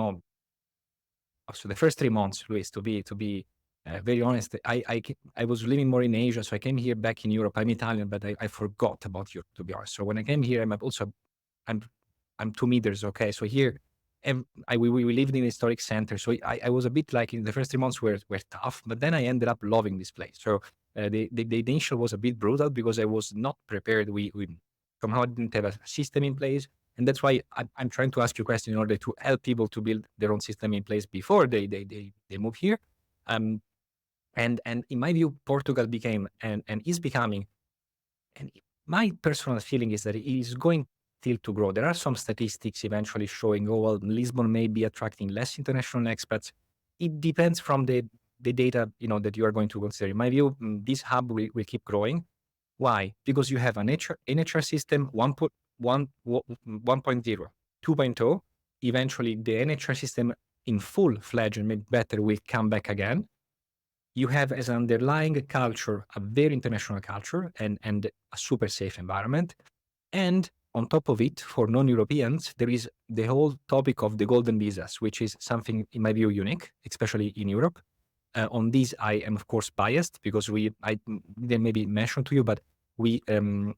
so the first 3 months, Luis, to be very honest, I was living more in Asia, so I came here back in Europe. I'm Italian, but I forgot about Europe, to be honest. So when I came here, I'm 2 meters, okay. So here, we lived in a historic center, so I was a bit like in the first 3 months were tough, but then I ended up loving this place. So the initial was a bit brutal because I was not prepared. We somehow didn't have a system in place. And that's why I'm trying to ask you a question in order to help people to build their own system in place before they move here. Um, and in my view, Portugal became and is becoming, and my personal feeling is that it is going still to grow. There are some statistics eventually showing, oh, well, Lisbon may be attracting less international expats. It depends from the data, that you are going to consider. In my view, this hub will keep growing. Why? Because you have an NHR system 1.0, 2.0. Eventually, the NHR system in full-fledged and made better will come back again. You have as an underlying culture, a very international culture and a super safe environment. And on top of it, for non-Europeans, there is the whole topic of the golden visas, which is something, in my view, unique, especially in Europe. On this, I am of course biased because I didn't maybe mention to you, but we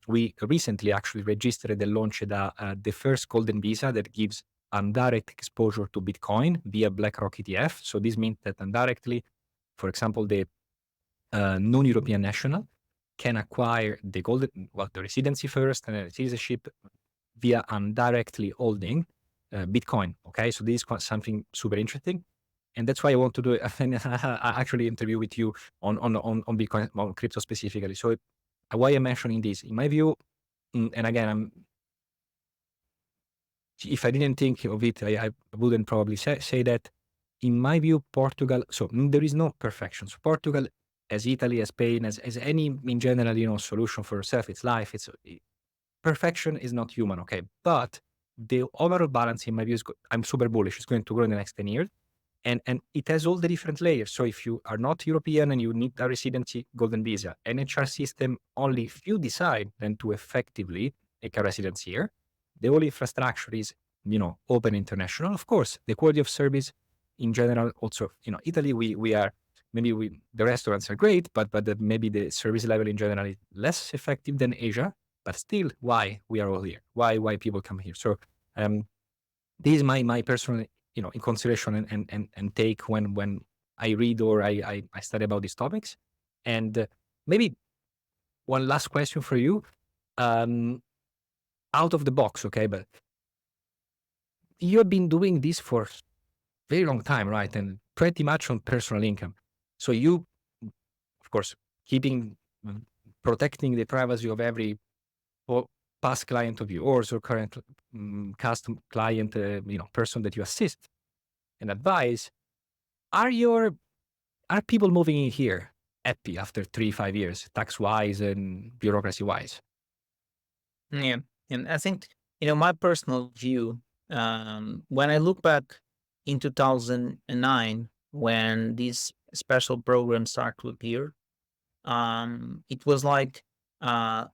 recently actually registered and launched the first golden visa that gives indirect exposure to Bitcoin via BlackRock ETF. So this means that indirectly, for example, the non-European national can acquire the residency first and then the citizenship via indirectly holding Bitcoin. Okay, so this is something super interesting. And that's why I want to do it. Actually interview with you on Bitcoin, on crypto specifically. So why I'm mentioning this, in my view, and again, if I didn't think of it, I wouldn't probably say that. In my view, Portugal. So there is no perfection. So Portugal, as Italy, as Spain, as any in general, solution for yourself, it's life. Perfection is not human. Okay, but the overall balance, in my view, is I'm super bullish. It's going to grow in the next 10 years. And it has all the different layers. So if you are not European and you need a residency golden visa, NHR system, only if you decide then to effectively make a residence here, the whole infrastructure is, open international. Of course, the quality of service in general, also, Italy, we are, maybe the restaurants are great, but maybe the service level in general is less effective than Asia, but still, why we are all here? Why people come here? So this is my personal, in consideration and take when I read or I study about these topics. And maybe one last question for you, out of the box, okay? But you have been doing this for very long time, right? And pretty much on personal income. So you, of course, protecting the privacy of every past client of yours or current custom client, person that you assist and advise. Are people moving in here happy after 3-5 years, tax wise and bureaucracy wise? Yeah. And I think, my personal view, when I look back in 2009, when these special programs start to appear, it was like uh,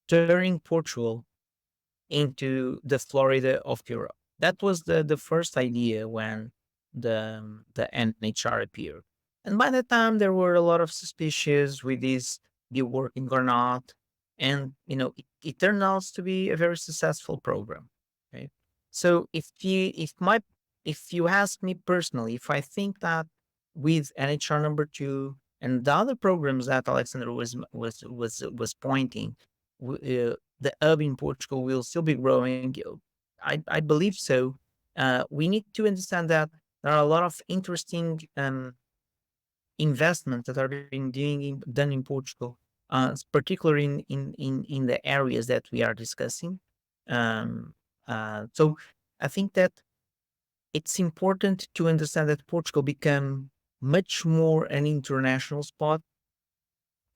turning Portugal into the Florida of Europe. That was the first idea when the NHR appeared. And by that time, there were a lot of suspicions with this be working or not. And it turned out to be a very successful program. Okay, so if you ask me personally, if I think that with NHR number two and the other programs that Alexander was pointing, the hub in Portugal will still be growing. I believe so. We need to understand that there are a lot of interesting investments that are being done in Portugal, particularly in the areas that we are discussing. So I think that it's important to understand that Portugal become much more an international spot.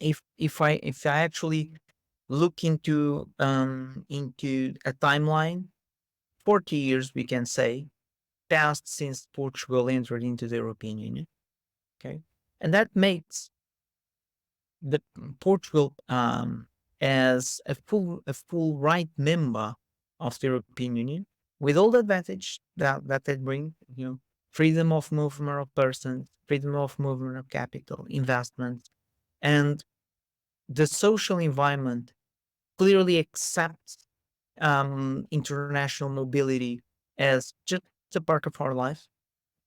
If I actually look into a timeline, 40 years we can say passed since Portugal entered into the European Union. Okay, and that makes the Portugal as a full right member of the European Union with all the advantage that they bring. Freedom of movement of persons, freedom of movement of capital, investments, and the social environment clearly accepts international mobility as just a part of our life.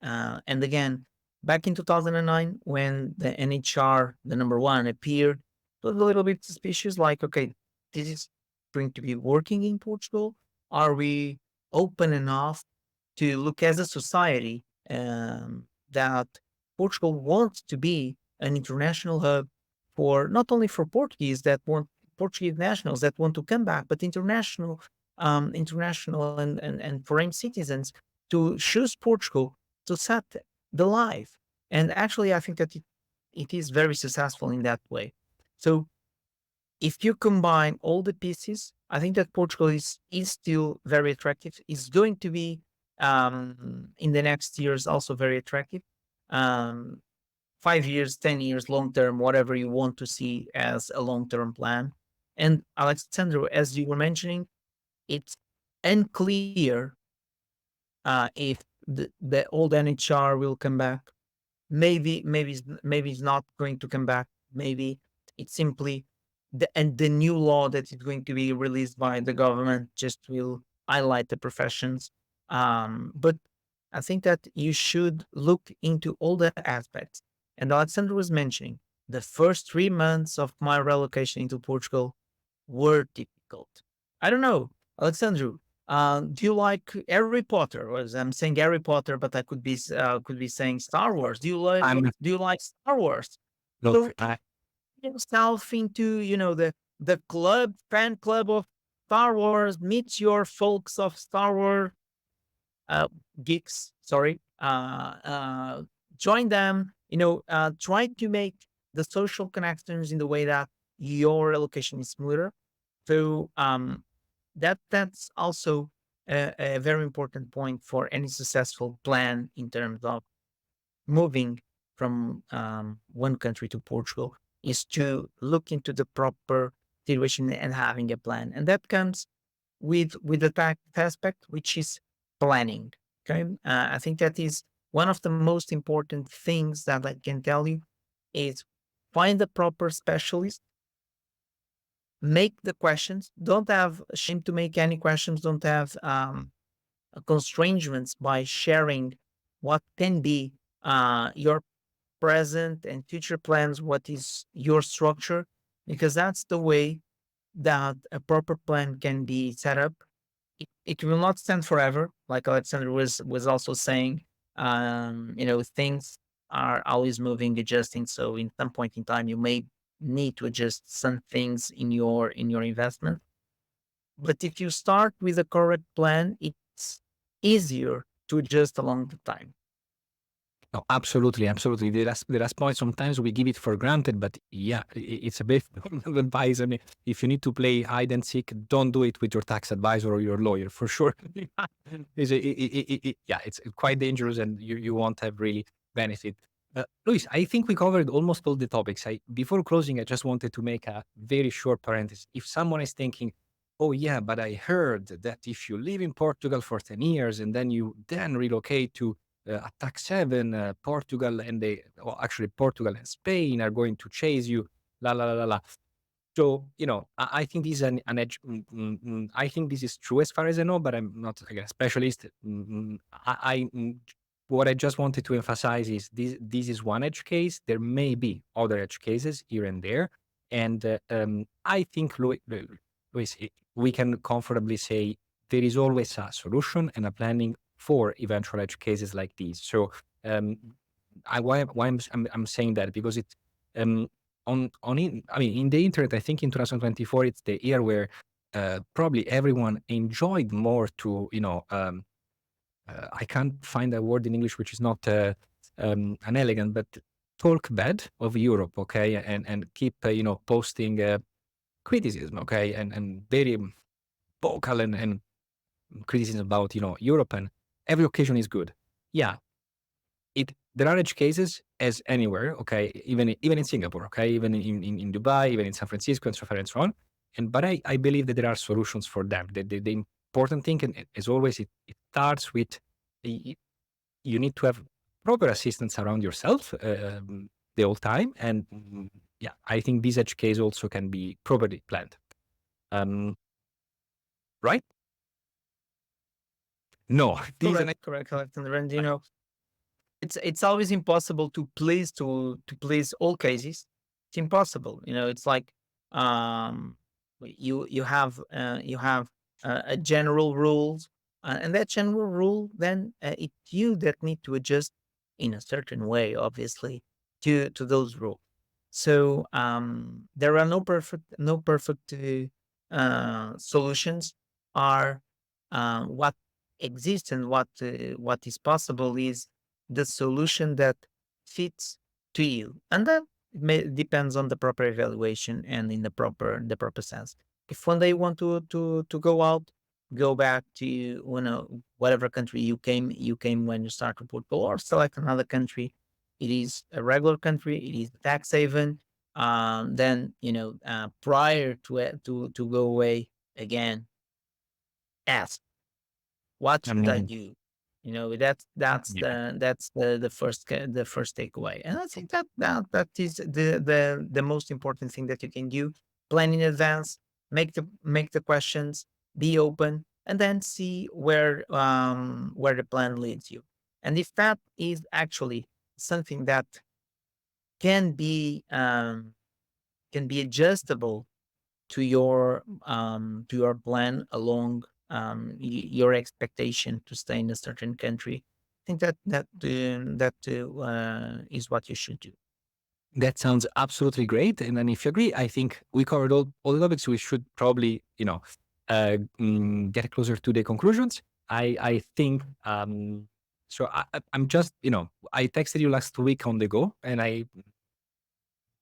And again, back in 2009, when the NHR, the number one, appeared, it was a little bit suspicious. Like, okay, this is going to be working in Portugal. Are we open enough to look as a society that Portugal wants to be an international hub for not only for Portuguese nationals that want to come back, but international and foreign citizens to choose Portugal to set the life. And actually, I think that it is very successful in that way. So if you combine all the pieces, I think that Portugal is still very attractive. It's going to be in the next years also very attractive. Um, 5 years, 10 years, long term, whatever you want to see as a long term plan. And Alexandro, as you were mentioning, it's unclear if the old NHR will come back. Maybe it's not going to come back. Maybe it's simply the new law that is going to be released by the government just will highlight the professions. But I think that you should look into all the aspects. And Alexander was mentioning the first 3 months of my relocation into Portugal were difficult. I don't know, Alexandru. Do you like Harry Potter? Or as I'm saying Harry Potter, but I could be saying Star Wars. I'm Do you like Star Wars? look, So get yourself into the fan club of Star Wars. Meet your folks of Star Wars uh, geeks. Sorry, join them. Try to make the social connections in the way that your relocation is smoother. So that's also a very important point for any successful plan in terms of moving from one country to Portugal is to look into the proper situation and having a plan, and that comes with the tax aspect, which is planning. Okay, I think that is one of the most important things that I can tell you is find the proper specialist, make the questions. Don't have shame to make any questions. Don't have constraints by sharing what can be your present and future plans, what is your structure, because that's the way that a proper plan can be set up. It will not stand forever, like Alexander was also saying. Things are always moving, adjusting. So in some point in time, you may need to adjust some things in your investment. But if you start with a correct plan, it's easier to adjust along the time. No, absolutely, absolutely. The last point, sometimes we give it for granted, but yeah, it's a bit of advice. I mean, if you need to play hide and seek, don't do it with your tax advisor or your lawyer, for sure. Yeah, it's quite dangerous and you won't have really benefit. Luis, I think we covered almost all the topics. Before closing, I just wanted to make a very short parenthesis. If someone is thinking, oh yeah, but I heard that if you live in Portugal for 10 years and then you then relocate to at tax haven, Portugal well, actually Portugal and Spain are going to chase you, la la la la la. So I think this is an edge. I think this is true as far as I know, but I'm not like a specialist. What I just wanted to emphasize is this is one edge case. There may be other edge cases here and there, and I think Luis, we can comfortably say there is always a solution and a planning for eventual edge cases like these. So um, why I'm saying that because it um, I mean in the internet, I think in 2024 it's the year where probably everyone enjoyed more to I can't find a word in English which is not unelegant, but talk bad of Europe, okay, and keep posting criticism, okay, and very vocal and criticism about Europe, and every occasion is good. Yeah, there are edge cases as anywhere, okay, even in Singapore, okay, even in Dubai, even in San Francisco, and so forth and so on. But I believe that there are solutions for them. The important thing, and as always, it starts with you need to have proper assistance around yourself the whole time, and yeah, I think this edge case also can be properly planned. Um, right? No, these Correct, correct, Alexander. And it's always impossible to please all cases. It's impossible. It's like um you have a general rules, and that general rule then it's you that need to adjust in a certain way, obviously, to those rules. So there are no perfect solutions. Are what exists and what is possible is the solution that fits to you, and that depends on the proper evaluation and in the proper sense. If one day you want to go out, go back to whatever country you came when you started Portugal, or select another country. It is a regular country. It is tax haven. Then prior to go away again, ask, what should I Amazing. do? You know, that's Yeah. the first takeaway. And I think that is the most important thing that you can do. Plan in advance, make the questions, be open, and then see where the plan leads you. And if that is actually something that can be um, can be adjustable to your plan along your expectation to stay in a certain country. I think that is what you should do. That sounds absolutely great. And then if you agree, I think we covered all the topics. We should probably, get closer to the conclusions. I think, so I'm just, I texted you last week on the go and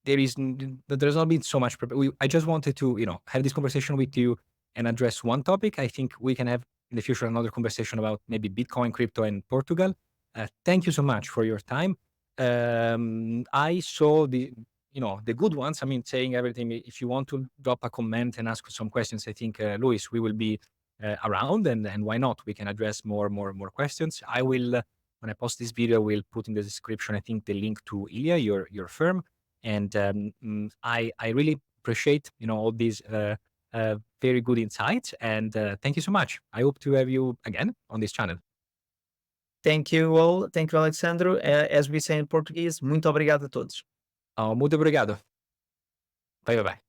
there's not been so much. I just wanted to, have this conversation with you and address one topic. I think we can have in the future another conversation about maybe Bitcoin, crypto, and Portugal. Thank you so much for your time. I saw the good ones. I mean, saying everything. If you want to drop a comment and ask some questions, I think Luis, we will be around, and why not? We can address more questions. I will when I post this video, we'll put in the description. I think the link to Ilya, your firm, and I really appreciate all these very good insights. And thank you so much. I hope to have you again on this channel. Thank you all. Thank you, Alexandro. As we say in Portuguese, muito obrigado a todos. Muito obrigado. Bye bye.